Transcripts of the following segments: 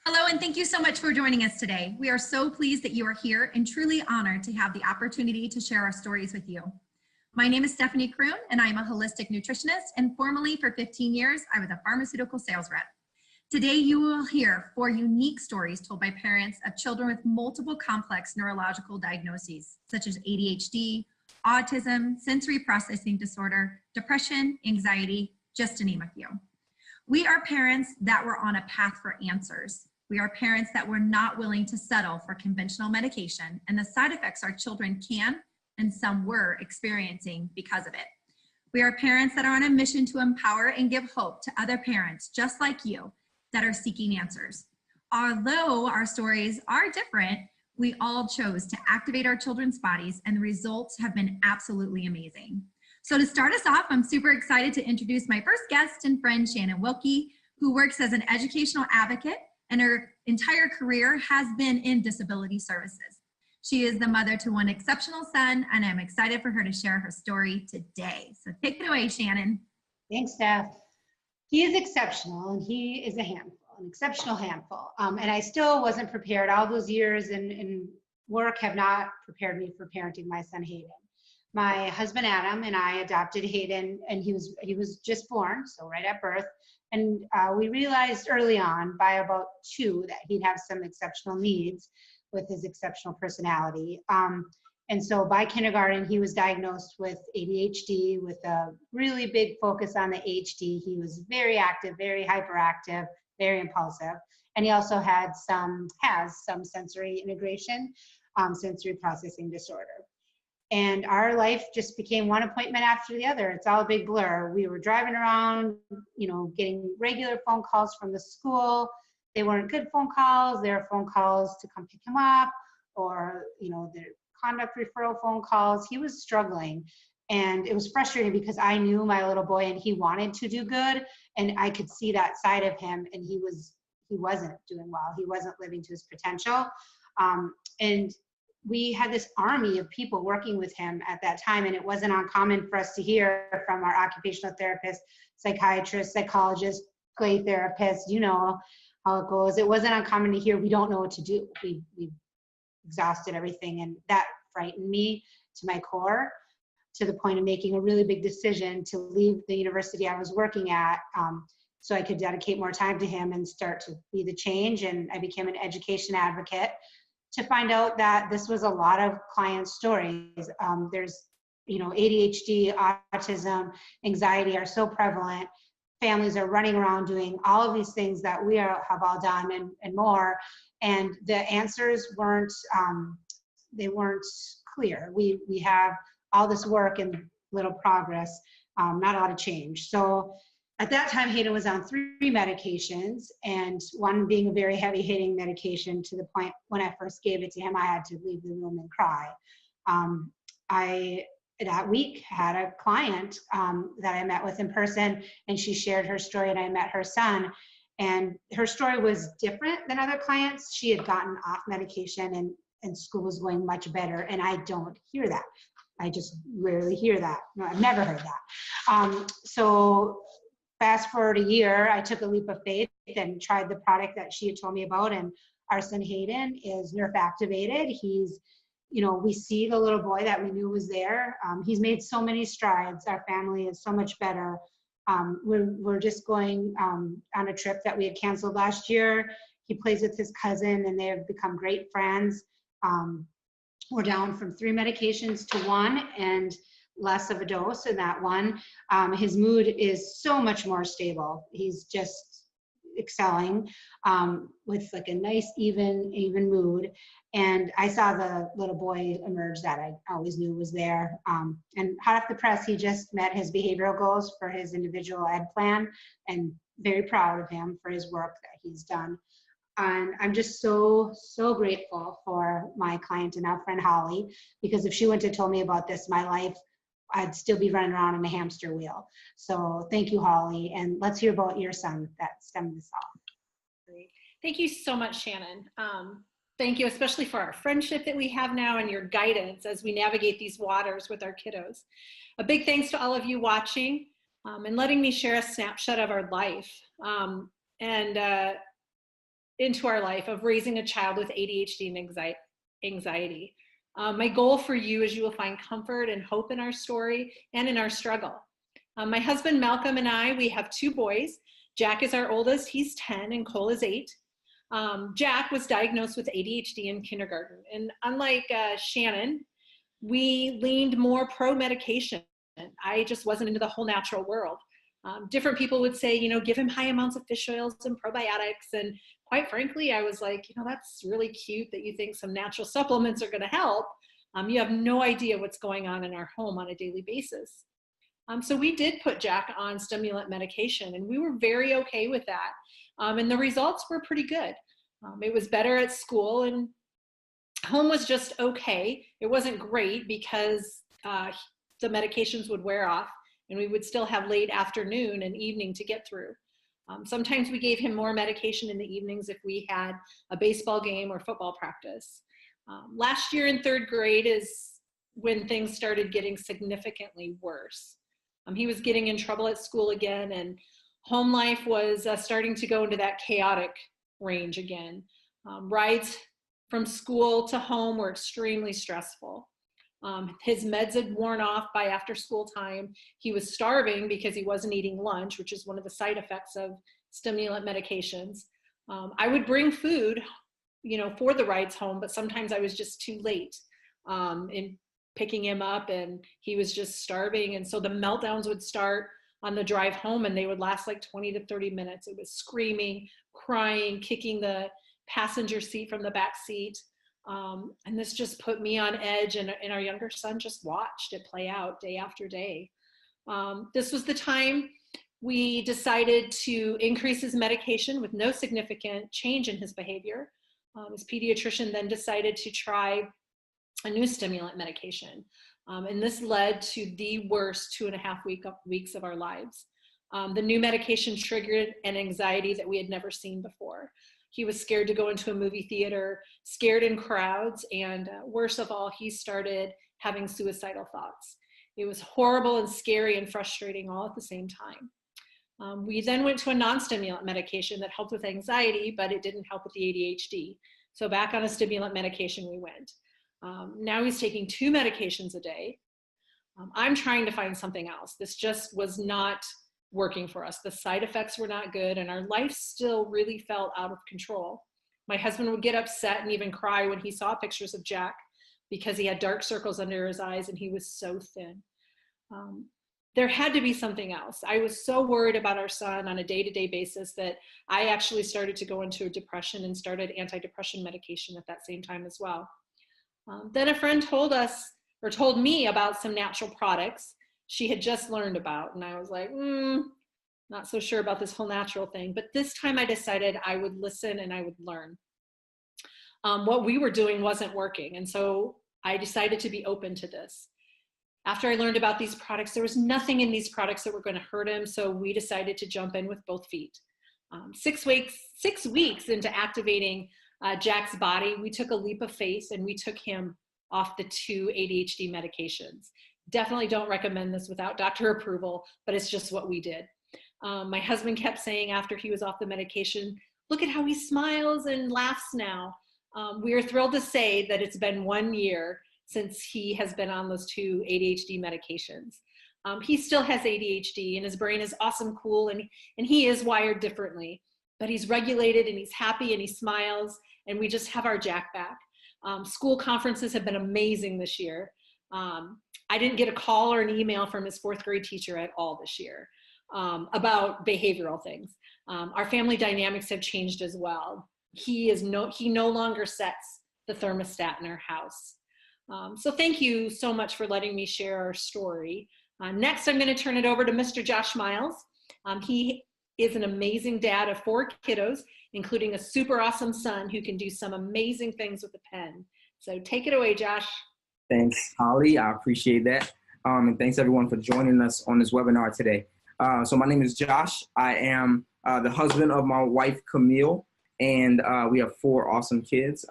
Hello, and thank you so much for joining us today. We are so pleased that you are here and truly honored to have the opportunity to share our stories with you. My name is Stephanie Kroon, and I am a holistic nutritionist, and formerly for 15 years, I was a pharmaceutical sales rep. Today, you will hear 4 unique stories told by parents of children with multiple complex neurological diagnoses, such as ADHD, autism, sensory processing disorder, depression, anxiety, just to name a few. We are parents that were on a path for answers. We are parents that were not willing to settle for conventional medication and the side effects our children can and some were experiencing because of it. We are parents that are on a mission to empower and give hope to other parents just like you that are seeking answers. Although our stories are different, we all chose to activate our children's bodies and the results have been absolutely amazing. So to start us off, I'm super excited to introduce my first guest and friend, Shannon Wilkie, who works as an educational advocate and her entire career has been in disability services. She is the mother to one exceptional son, and I'm excited for her to share her story today. So take it away, Shannon. Thanks, Steph. He is exceptional, and he is a handful, an exceptional handful. And I still wasn't prepared. All those years in work have not prepared me for parenting my son, Hayden. My husband, Adam, and I adopted Hayden, and he was just born, so right at birth. And we realized early on, by about 2, that he'd have some exceptional needs with his exceptional personality. And so by kindergarten, he was diagnosed with ADHD with a really big focus on the HD. He was very active, very hyperactive, very impulsive. And he also has some sensory integration, sensory processing disorder. And our life just became one appointment after the other. It's all a big blur. We were driving around, getting regular phone calls from the school. They weren't good phone calls. They were phone calls to come pick him up or, their conduct referral phone calls. He was struggling. And it was frustrating because I knew my little boy and he wanted to do good. And I could see that side of him and he wasn't doing well. He wasn't living to his potential. And we had this army of people working with him at that time, and it wasn't uncommon for us to hear from our occupational therapists, psychiatrists, psychologists, play therapists, how it goes. It wasn't uncommon to hear, we don't know what to do. We exhausted everything, and that frightened me to my core, to the point of making a really big decision to leave the university I was working at so I could dedicate more time to him and start to be the change. And I became an education advocate to find out that this was a lot of client stories. There's, ADHD, autism, anxiety are so prevalent. Families are running around doing all of these things that we have all done and more. And the answers weren't clear. We have all this work and little progress, not a lot of change. So at that time, Hayden was on 3 medications, and one being a very heavy-hitting medication to the point when I first gave it to him, I had to leave the room and cry. I, that week, had a client that I met with in person, and she shared her story, and I met her son. And her story was different than other clients. She had gotten off medication, and school was going much better, and I don't hear that. I just rarely hear that. No, I've never heard that. So fast forward a year, I took a leap of faith and tried the product that she had told me about, and our son Hayden is nerve activated. He's, we see the little boy that we knew was there. He's made so many strides. Our family is so much better. We're just going on a trip that we had canceled last year. He plays with his cousin and they have become great friends. We're down from 3 medications to 1 and less of a dose in that one. His mood is so much more stable. He's just excelling with like a nice, even mood. And I saw the little boy emerge that I always knew was there. And hot off the press, he just met his behavioral goals for his individual ed plan, and very proud of him for his work that he's done. And I'm just so grateful for my client and our friend Holly, because if she wouldn't have told me about this, my life, I'd still be running around in a hamster wheel. So thank you, Holly. And let's hear about your son that stemmed this off. Great. Thank you so much, Shannon. Thank you, especially for our friendship that we have now and your guidance as we navigate these waters with our kiddos. A big thanks to all of you watching and letting me share a snapshot of our life. into our life of raising a child with ADHD and anxiety. My goal for you is you will find comfort and hope in our story and in our struggle. My husband Malcolm and I, we have 2 boys. Jack is our oldest, he's 10, and Cole is 8. Jack was diagnosed with ADHD in kindergarten, and unlike Shannon, we leaned more pro-medication. I just wasn't into the whole natural world. Different people would say, give him high amounts of fish oils and probiotics, and quite frankly, I was like, that's really cute that you think some natural supplements are going to help. You have no idea what's going on in our home on a daily basis. So we did put Jack on stimulant medication, and we were very okay with that. And the results were pretty good. It was better at school, and home was just okay. It wasn't great because the medications would wear off, and we would still have late afternoon and evening to get through. Sometimes we gave him more medication in the evenings if we had a baseball game or football practice. Last year in 3rd grade is when things started getting significantly worse. He was getting in trouble at school again, and home life was starting to go into that chaotic range again. Rides from school to home were extremely stressful. His meds had worn off by after school time. He was starving because he wasn't eating lunch, which is one of the side effects of stimulant medications. I would bring food, for the rides home, but sometimes I was just too late in picking him up, and he was just starving. And so the meltdowns would start on the drive home, and they would last like 20 to 30 minutes. It was screaming, crying, kicking the passenger seat from the back seat. And this just put me on edge, and our younger son just watched it play out day after day. This was the time we decided to increase his medication with no significant change in his behavior. His pediatrician then decided to try a new stimulant medication. And this led to the worst 2.5 weeks of our lives. The new medication triggered an anxiety that we had never seen before. He was scared to go into a movie theater, scared in crowds, and worst of all, he started having suicidal thoughts. It was horrible and scary and frustrating all at the same time. We then went to a non-stimulant medication that helped with anxiety, but it didn't help with the ADHD. So back on a stimulant medication we went. Now he's taking 2 medications a day. I'm trying to find something else. This just was not working for us. The side effects were not good, and our life still really felt out of control. My husband would get upset and even cry when he saw pictures of Jack because he had dark circles under his eyes and he was so thin. There had to be something else. I was so worried about our son on a day-to-day basis that I actually started to go into a depression and started antidepressant medication at that same time as well. Then a friend told me about some natural products she had just learned about. And I was like, not so sure about this whole natural thing. But this time I decided I would listen and I would learn. What we were doing wasn't working. And so I decided to be open to this. After I learned about these products, there was nothing in these products that were going to hurt him. So we decided to jump in with both feet. 6 weeks into activating Jack's body, we took a leap of faith and we took him off the 2 ADHD medications. Definitely don't recommend this without doctor approval, but it's just what we did. My husband kept saying after he was off the medication, look at how he smiles and laughs now. We are thrilled to say that it's been 1 year since he has been on those 2 ADHD medications. He still has ADHD and his brain is awesome cool and he is wired differently, but he's regulated and he's happy and he smiles and we just have our Jack back. School conferences have been amazing this year. I didn't get a call or an email from his 4th grade teacher at all this year about behavioral things. Our family dynamics have changed as well. He no longer sets the thermostat in our house. So thank you so much for letting me share our story. Next, I'm going to turn it over to Mr. Josh Miles. He is an amazing dad of 4 kiddos, including a super awesome son who can do some amazing things with a pen. So take it away, Josh. Thanks, Holly. I appreciate that. And thanks everyone for joining us on this webinar today. So my name is Josh. I am the husband of my wife, Camille, and we have 4 awesome kids.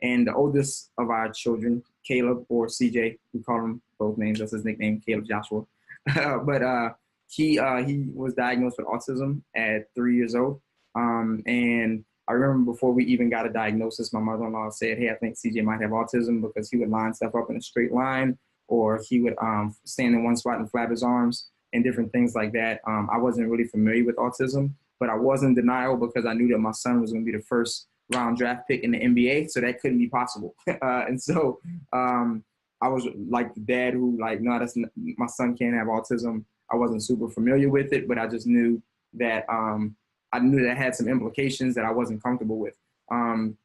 And the oldest of our children, Caleb, or CJ, we call him both names. That's his nickname, Caleb Joshua. But he was diagnosed with autism at 3 years old. And I remember before we even got a diagnosis, my mother-in-law said, hey, I think CJ might have autism, because he would line stuff up in a straight line, or he would stand in one spot and flap his arms and different things like that. I wasn't really familiar with autism, but I was in denial because I knew that my son was going to be the first round draft pick in the NBA, so that couldn't be possible. And so I was like the dad who like, no, my son can't have autism. I wasn't super familiar with it, but I just knew that I knew that had some implications that I wasn't comfortable with. And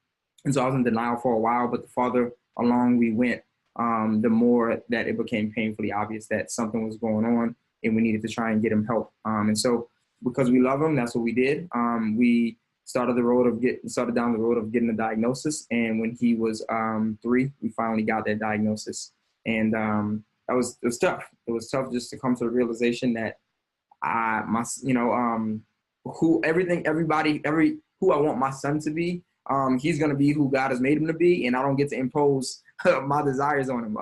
so I was in denial for a while, but the farther along we went, the more that it became painfully obvious that something was going on and we needed to try and get him help. And so because we love him, that's what we did. We started down the road of getting a diagnosis. And when he was 3, we finally got that diagnosis. And it was tough. It was tough just to come to the realization that who I want my son to be, he's going to be who God has made him to be, and I don't get to impose my desires on him.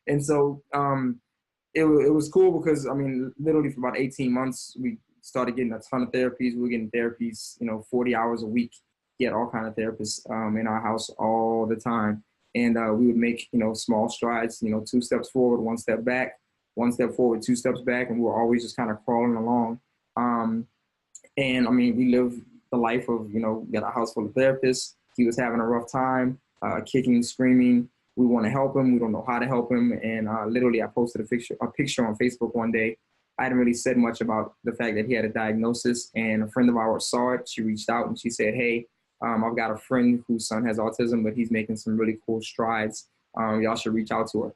And so it was cool because, I mean, literally for about 18 months, we started getting a ton of therapies. We were getting therapies, 40 hours a week. Get all kind of therapists in our house all the time. And we would make, small strides, 2 steps forward, 1 step back, 1 step forward, 2 steps back. And we were always just kind of crawling along. And I mean, we lived the life of, got a house full of therapists. He was having a rough time, kicking, screaming. We want to help him. We don't know how to help him. And literally, I posted a picture on Facebook one day. I hadn't really said much about the fact that he had a diagnosis, and a friend of ours saw it. She reached out and she said, hey, I've got a friend whose son has autism, but he's making some really cool strides. Y'all should reach out to her.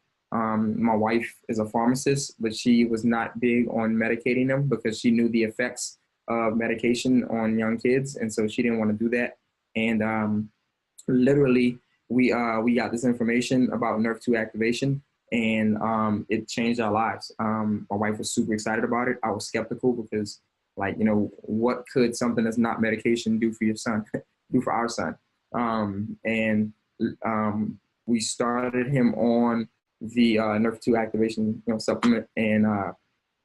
My wife is a pharmacist, but she was not big on medicating him because she knew the effects of medication on young kids. And so she didn't want to do that. And literally, we got this information about Nerve 2 activation, and it changed our lives. My wife was super excited about it. I was skeptical because, what could something that's not medication do for your son, do for our son? And we started him on the Nerve 2 activation supplement, and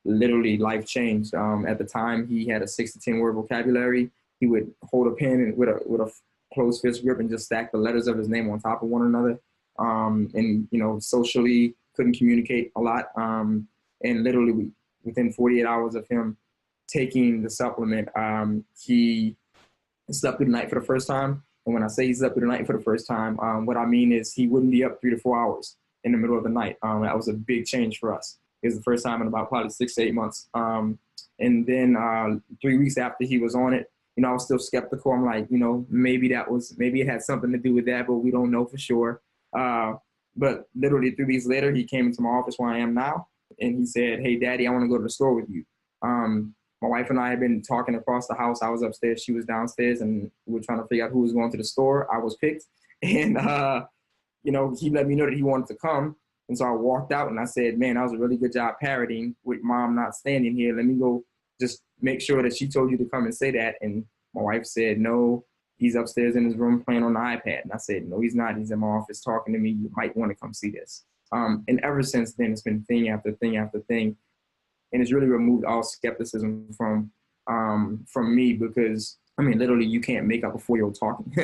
literally life changed. At the time, he had a 6 to 10 word vocabulary. He would hold a pen and with a closed fist grip and just stack the letters of his name on top of one another. And socially couldn't communicate a lot. And literally within 48 hours of him taking the supplement, he slept through the night for the first time. And when I say he slept through the night for the first time, what I mean is he wouldn't be up 3 to 4 hours in the middle of the night. That was a big change for us. It was the first time in about probably 6 to 8 months. And then 3 weeks after he was on it, I was still skeptical. I'm like, maybe it had something to do with that, but we don't know for sure. But literally 3 weeks later, he came into my office where I am now, and he said, hey, Daddy, I want to go to the store with you. My wife and I had been talking across the house. I was upstairs, she was downstairs, and we were trying to figure out who was going to the store. I was picked, and he let me know that he wanted to come. And so I walked out and I said, man, that was a really good job parroting with Mom not standing here. Let me go just make sure that she told you to come and say that. And my wife said, no, he's upstairs in his room playing on the iPad. And I said, no, he's not. He's in my office talking to me. You might want to come see this. And ever since then, it's been thing after thing after thing. And it's really removed all skepticism from me because, literally you can't make up a 4-year-old talking.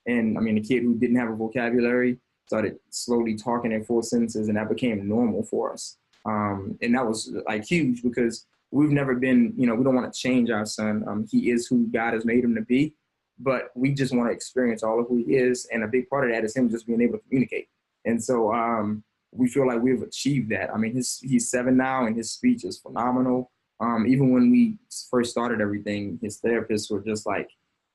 And the kid who didn't have a vocabulary started slowly talking in full sentences, and that became normal for us. And that was huge because we've never been, we don't want to change our son. He is who God has made him to be, but we just want to experience all of who he is. And a big part of that is him just being able to communicate. And so we feel like we've achieved that. He's 7 now, and his speech is phenomenal. Even when we first started everything, his therapists were just like,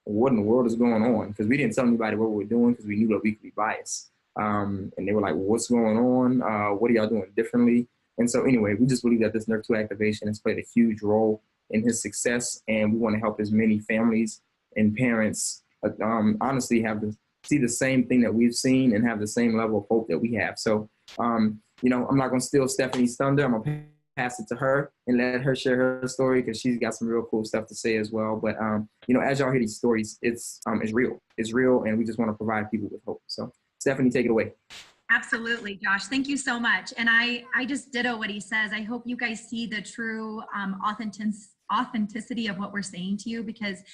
what in the world is going on? Because we didn't tell anybody what we were doing because we knew that we could be biased. And they were like, what's going on? What are y'all doing differently? And so anyway, we just believe that this Nerve 2 activation has played a huge role in his success. And we want to help as many families and parents honestly see the same thing that we've seen and have the same level of hope that we have. So, I'm not going to steal Stephanie's thunder. I'm going to pass it to her and let her share her story because she's got some real cool stuff to say as well. But, as y'all hear these stories, it's real. It's real, and we just want to provide people with hope. So, Stephanie, take it away. Absolutely, Josh. Thank you so much. And I just ditto what he says. I hope you guys see the true authenticity of what we're saying to you, because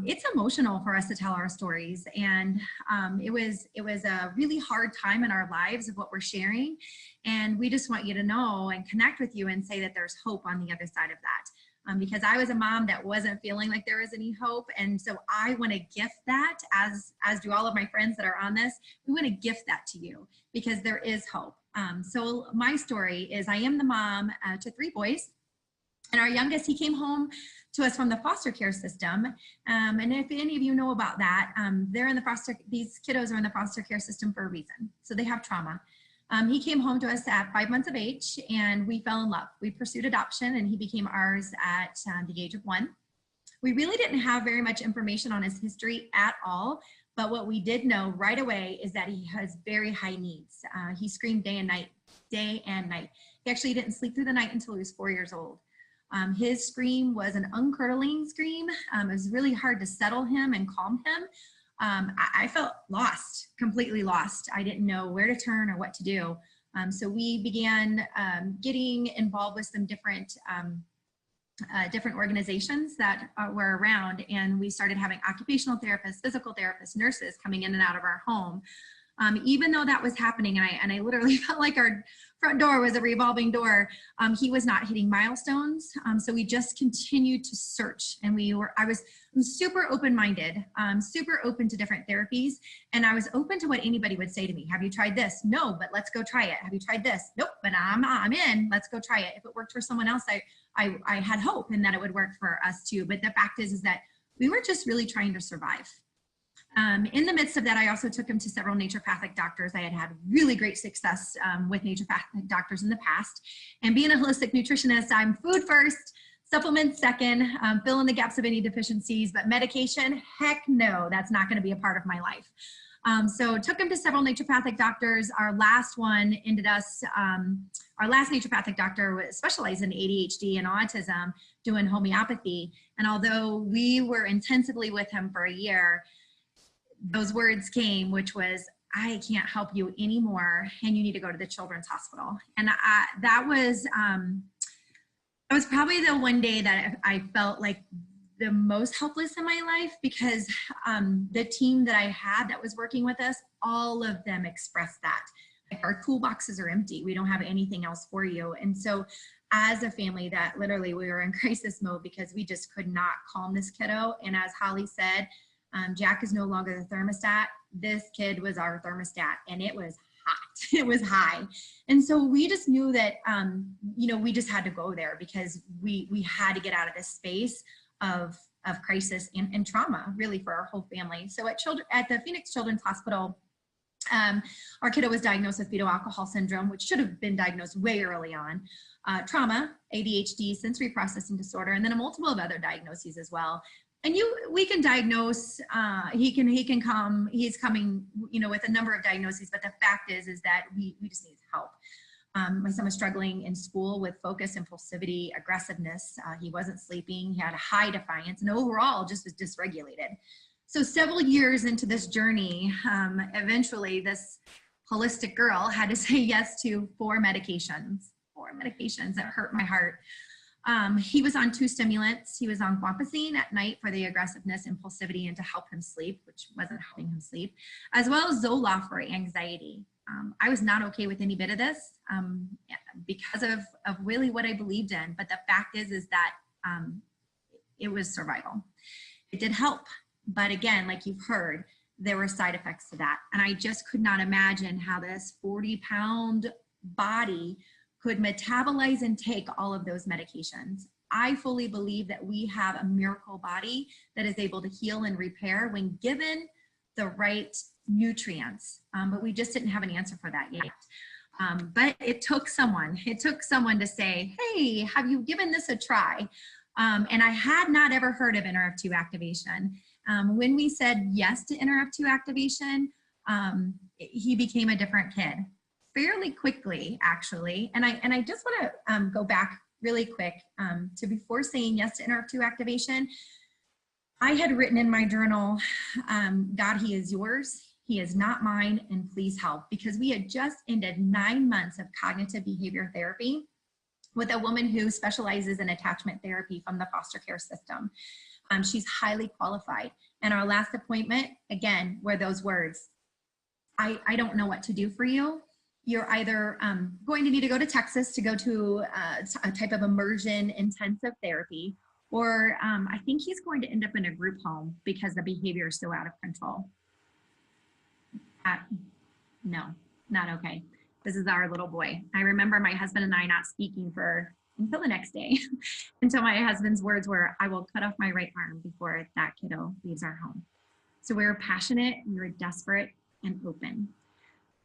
it's emotional for us to tell our stories. And it was a really hard time in our lives of what we're sharing. And we just want you to know and connect with you and say that there's hope on the other side of that. Because I was a mom that wasn't feeling like there was any hope. And so I want to gift that, as do all of my friends that are on this. We want to gift that to you because there is hope. So my story is I am the mom to 3 boys. And our youngest, he came home to us from the foster care system. And if any of you know about that, these kiddos are in the foster care system for a reason. So they have trauma. He came home to us at 5 months of age and we fell in love. We pursued adoption and he became ours at the age of 1. We really didn't have very much information on his history at all. But what we did know right away is that he has very high needs. He screamed day and night. He actually didn't sleep through the night until he was 4 years old. His scream was an uncurdling scream. It was really hard to settle him and calm him. I felt lost, completely lost. I didn't know where to turn or what to do. So we began getting involved with some different organizations that were around, and we started having occupational therapists, physical therapists, nurses coming in and out of our home. Even though that was happening, and I literally felt like our front door was a revolving door, he was not hitting milestones. So we just continued to search, and I was super open-minded, super open to different therapies. And I was open to what anybody would say to me. Have you tried this? No, but let's go try it. Have you tried this? Nope, but I'm in, let's go try it. If it worked for someone else, I had hope and that it would work for us too. But the fact is that we were just really trying to survive. In the midst of that, I also took him to several naturopathic doctors. I had had really great success with naturopathic doctors in the past. And being a holistic nutritionist, I'm food first, supplements second, fill in the gaps of any deficiencies, but medication, heck no, that's not going to be a part of my life. So took him to several naturopathic doctors. Our last one ended us, our last naturopathic doctor specialized in ADHD and autism, doing homeopathy. And although we were intensively with him for a year, those words came, which was, I can't help you anymore, and you need to go to the children's hospital. And that was probably the one day that I felt like the most helpless in my life, because the team that I had that was working with us, all of them expressed that. Like, our toolboxes are empty. We don't have anything else for you. And so as a family, that literally we were in crisis mode because we just could not calm this kiddo. And as Holly said, Jack is no longer the thermostat. This kid was our thermostat, and it was hot. It was high. And so we just knew that, we just had to go there because we had to get out of this space of crisis and trauma, really, for our whole family. So at the Phoenix Children's Hospital, our kiddo was diagnosed with fetal alcohol syndrome, which should have been diagnosed way early on. Trauma, ADHD, sensory processing disorder, and then a multiple of other diagnoses as well. And we can diagnose, he's coming, with a number of diagnoses, but the fact is that we just need help. My son was struggling in school with focus, impulsivity, aggressiveness. He wasn't sleeping. He had a high defiance, and overall just was dysregulated. So several years into this journey, eventually this holistic girl had to say yes to 4 medications that hurt my heart. He was on 2 stimulants. He was on guanfacine at night for the aggressiveness, impulsivity, and to help him sleep, which wasn't helping him sleep, as well as Zoloft for anxiety. I was not okay with any bit of this because of really what I believed in. But the fact is that it was survival. It did help. But again, like you've heard, there were side effects to that. And I just could not imagine how this 40-pound body could metabolize and take all of those medications. I fully believe that we have a miracle body that is able to heal and repair when given the right nutrients, but we just didn't have an answer for that yet. But it took someone to say, hey, have you given this a try? And I had not ever heard of NRF2 activation. When we said yes to NRF2 activation, he became a different kid. Fairly quickly, actually. And I just want to go back really quick to before saying yes to NRF2 activation. I had written in my journal, God, he is yours. He is not mine, and please help, because we had just ended 9 months of cognitive behavior therapy with a woman who specializes in attachment therapy from the foster care system. She's highly qualified. And our last appointment, again, were those words, I don't know what to do for you. You're either going to need to go to Texas to go to a type of immersion intensive therapy, or I think he's going to end up in a group home because the behavior is so out of control. No, not okay. This is our little boy. I remember my husband and I not speaking until the next day, until my husband's words were, I will cut off my right arm before that kiddo leaves our home. So we were passionate, we were desperate and open.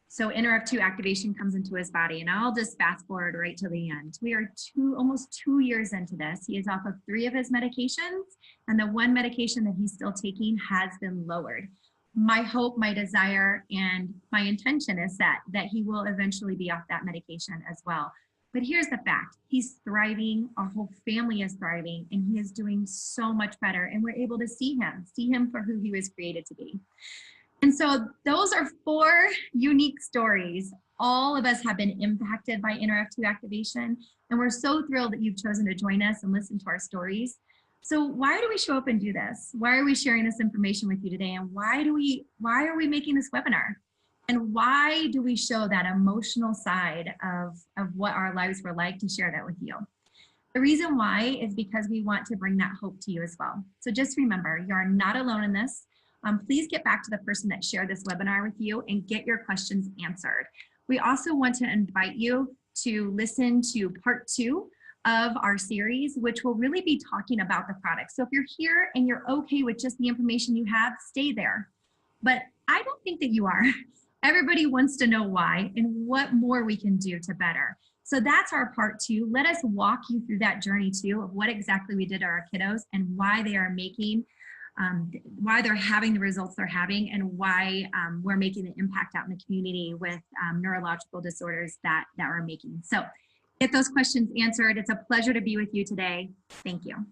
So NRF2 activation comes into his body, and I'll just fast forward right to the end. We are almost 2 years into this. He is off of 3 of his medications, and the 1 medication that he's still taking has been lowered. My hope, my desire, and my intention is that he will eventually be off that medication as well. But here's the fact, he's thriving, our whole family is thriving, and he is doing so much better, and we're able to see him for who he was created to be. And so those are 4 unique stories. All of us have been impacted by NRF2 activation, and we're so thrilled that you've chosen to join us and listen to our stories. So why do we show up and do this? Why are we sharing this information with you today? And why are we making this webinar? And why do we show that emotional side of what our lives were like to share that with you? The reason why is because we want to bring that hope to you as well. So just remember, you are not alone in this. Please get back to the person that shared this webinar with you and get your questions answered. We also want to invite you to listen to part 2 of our series, which will really be talking about the product. So if you're here and you're okay with just the information you have, stay there. But I don't think that you are. Everybody wants to know why and what more we can do to better. So that's our part 2. Let us walk you through that journey too of what exactly we did to our kiddos and why they are making why they're having the results they're having, and why we're making an impact out in the community with neurological disorders that we're making. So get those questions answered. It's a pleasure to be with you today. Thank you.